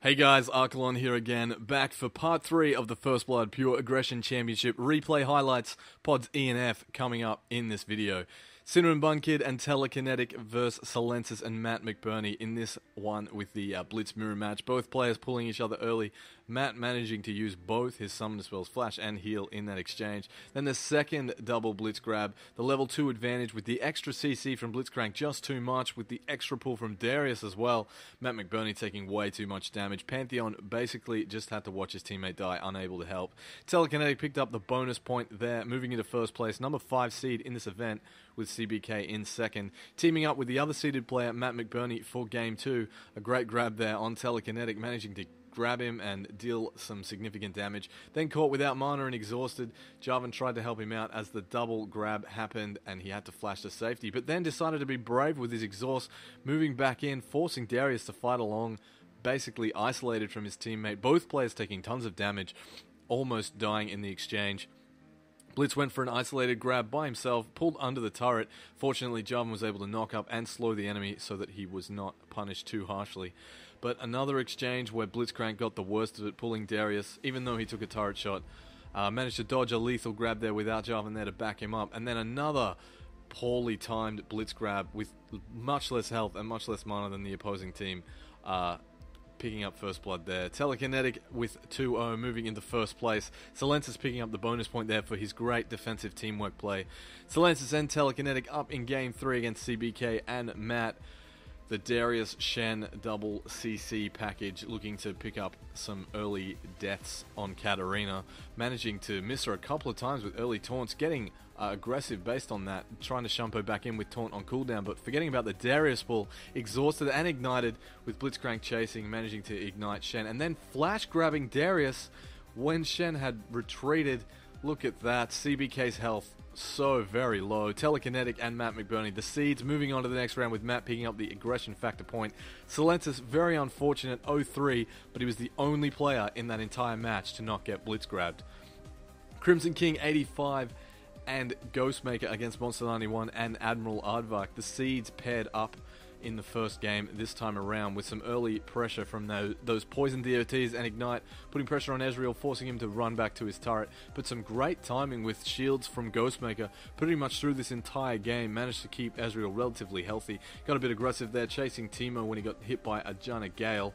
Hey guys, Archelon here again, back for part 3 of the First Blood Pure Aggression Championship replay highlights, pods E and F coming up in this video. Cinnamon Bun Kid and Telekinetic versus Silensis and Matt McBurney in this one with the Blitz Mirror match. Both players pulling each other early. Matt managing to use both his summoner spells, Flash and Heal, in that exchange. Then the second double Blitz grab, the level 2 advantage with the extra CC from Blitzcrank, just too much, with the extra pull from Darius as well. Matt McBurney taking way too much damage. Pantheon basically just had to watch his teammate die, unable to help. Telekinetic picked up the bonus point there, moving into first place, number 5 seed in this event, with CBK in second. Teaming up with the other seeded player, Matt McBurney, for game 2. A great grab there on Telekinetic, managing to grab him and deal some significant damage. Then caught without mana and exhausted, Jarvan tried to help him out as the double grab happened and he had to flash to safety, but then decided to be brave with his exhaust, moving back in, forcing Darius to fight along, basically isolated from his teammate. Both players taking tons of damage, almost dying in the exchange. Blitz went for an isolated grab by himself, pulled under the turret. Fortunately, Jarvan was able to knock up and slow the enemy so that he was not punished too harshly. But another exchange where Blitzcrank got the worst of it, pulling Darius, even though he took a turret shot. Managed to dodge a lethal grab there without Jarvan there to back him up. And then another poorly timed Blitz grab with much less health and much less mana than the opposing team. Picking up first blood there. Telekinetic with 2-0 moving into first place. Silensis picking up the bonus point there for his great defensive teamwork play. Silensis and Telekinetic up in game 3 against CBK and Matt. The Darius Shen double CC package looking to pick up some early deaths on Katarina. Managing to miss her a couple of times with early taunts, getting aggressive based on that, trying to shumpo back in with taunt on cooldown, but forgetting about the Darius pull, exhausted and ignited with Blitzcrank chasing, managing to ignite Shen, and then flash grabbing Darius when Shen had retreated. Look at that, CBK's health so very low. Telekinetic and Matt McBurney, the seeds, moving on to the next round with Matt picking up the aggression factor point. Silensis, very unfortunate, 0-3, but he was the only player in that entire match to not get blitz grabbed. Crimson King 85 and Ghostmaker against Monster 91 and Admiral Aardvark. The seeds paired up in the first game this time around with some early pressure from those poison DOTs and Ignite, putting pressure on Ezreal, forcing him to run back to his turret, but some great timing with shields from Ghostmaker pretty much through this entire game. Managed to keep Ezreal relatively healthy, got a bit aggressive there, chasing Teemo when he got hit by a Janna Gale.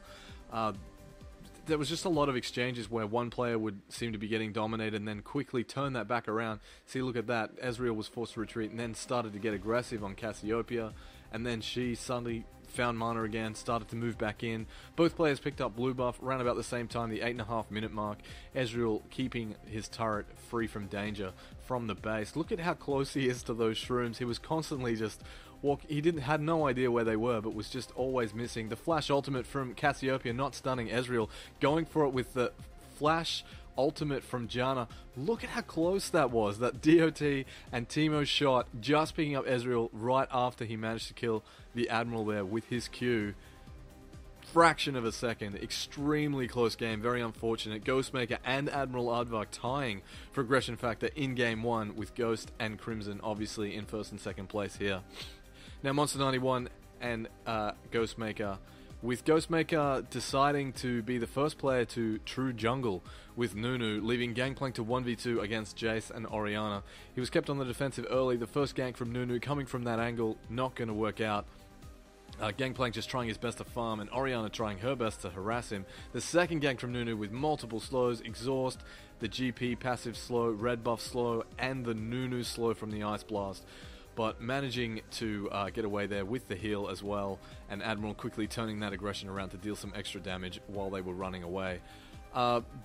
There was just a lot of exchanges where one player would seem to be getting dominated and then quickly turn that back around. See, look at that. Ezreal was forced to retreat and then started to get aggressive on Cassiopeia. And then she suddenly found mana again, started to move back in. Both players picked up blue buff around about the same time, the 8.5 minute mark. Ezreal keeping his turret free from danger from the base. Look at how close he is to those shrooms. He was constantly just he had no idea where they were, but was just always missing. The flash ultimate from Cassiopeia not stunning Ezreal, going for it with the flash ultimate from Janna. Look at how close that was. That DOT and Teemo shot, just picking up Ezreal right after he managed to kill the Admiral there with his Q. Fraction of a second. Extremely close game. Very unfortunate. Ghostmaker and Admiral Aardvark tying for aggression factor in game 1 with Ghost and Crimson obviously in first and second place here. Now Monster 91 and Ghostmaker, with Ghostmaker deciding to be the first player to true jungle with Nunu, leaving Gangplank to 1v2 against Jace and Orianna. He was kept on the defensive early. The first gank from Nunu coming from that angle, not going to work out. Gangplank just trying his best to farm and Orianna trying her best to harass him. The second gank from Nunu with multiple slows, exhaust, the GP passive slow, red buff slow, and the Nunu slow from the Ice Blast. But managing to get away there with the heal as well, and Admiral quickly turning that aggression around to deal some extra damage while they were running away.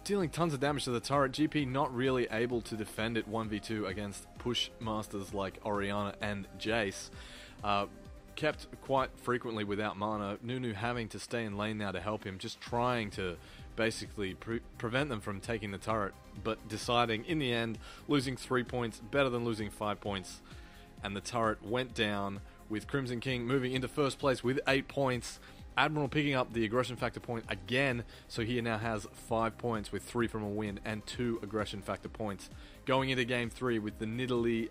Dealing tons of damage to the turret, GP not really able to defend it 1v2 against push masters like Orianna and Jace. Kept quite frequently without mana, Nunu having to stay in lane now to help him, just trying to basically prevent them from taking the turret, but deciding in the end, losing 3 points, better than losing 5 points. And the turret went down with Crimson King moving into first place with 8 points. Admiral picking up the aggression factor point again, so he now has 5 points with 3 from a win and 2 aggression factor points. Going into game 3 with the Nidalee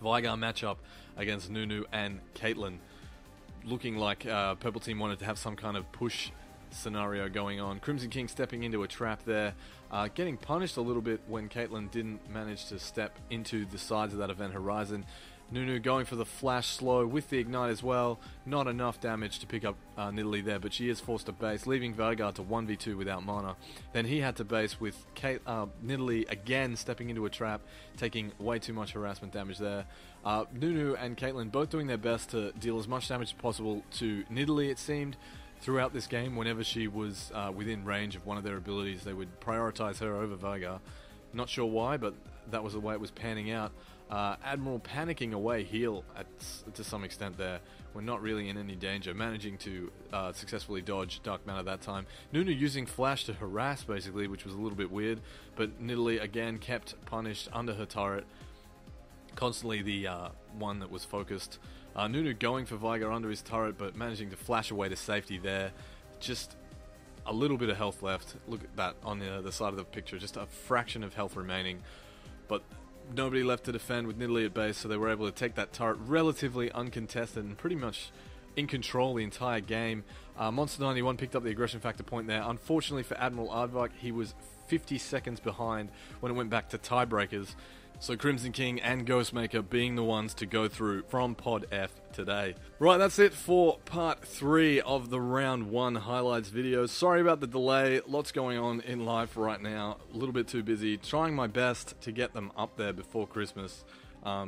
Vigar matchup against Nunu and Caitlyn. Looking like Purple Team wanted to have some kind of push scenario going on. Crimson King stepping into a trap there, getting punished a little bit when Caitlyn didn't manage to step into the sides of that event horizon. Nunu going for the flash slow with the ignite as well. Not enough damage to pick up Nidalee there, but she is forced to base, leaving Vanguard to 1v2 without mana. Then he had to base with Nidalee again stepping into a trap, taking way too much harassment damage there. Nunu and Caitlyn both doing their best to deal as much damage as possible to Nidalee, it seemed. Throughout this game, whenever she was within range of one of their abilities, they would prioritize her over Vargar. Not sure why, but that was the way it was panning out. Admiral panicking away heal to some extent there. We're not really in any danger, managing to successfully dodge Dark Matter that time. Nunu using Flash to harass, basically, which was a little bit weird, but Nidalee again kept punished under her turret. Constantly the one that was focused. Nunu going for Vigar under his turret, but managing to flash away to safety there. Just a little bit of health left. Look at that on the side of the picture, just a fraction of health remaining. But nobody left to defend with Nidalee at base, so they were able to take that turret relatively uncontested and pretty much in control the entire game. Monster 91 picked up the aggression factor point there. Unfortunately for Admiral Aardvark, he was 50 seconds behind when it went back to tiebreakers. So Crimson King and Ghostmaker being the ones to go through from Pod F today. Right, that's it for part 3 of the round 1 highlights video. Sorry about the delay, lots going on in life right now, a little bit too busy. Trying my best to get them up there before Christmas.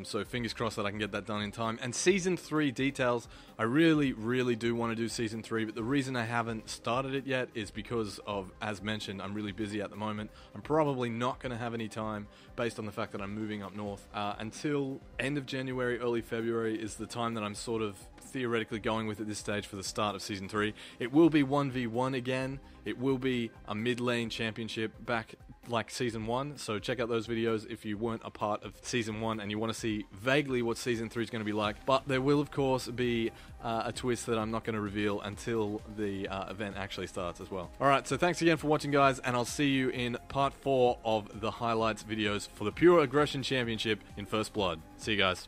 So fingers crossed that I can get that done in time. And Season 3 details, I really do want to do Season 3, but the reason I haven't started it yet is because of, as mentioned, I'm really busy at the moment. I'm probably not going to have any time, based on the fact that I'm moving up north. Until end of January, early February is the time that I'm sort of theoretically going with at this stage for the start of Season 3. It will be 1v1 again. It will be a mid-lane championship back like Season 1, so check out those videos if you weren't a part of Season 1 and you want to see vaguely what Season 3 is going to be like. But there will, of course, be a twist that I'm not going to reveal until the event actually starts as well. Alright, so thanks again for watching, guys, and I'll see you in Part 4 of the highlights videos for the Pure Aggression Championship in First Blood. See you guys.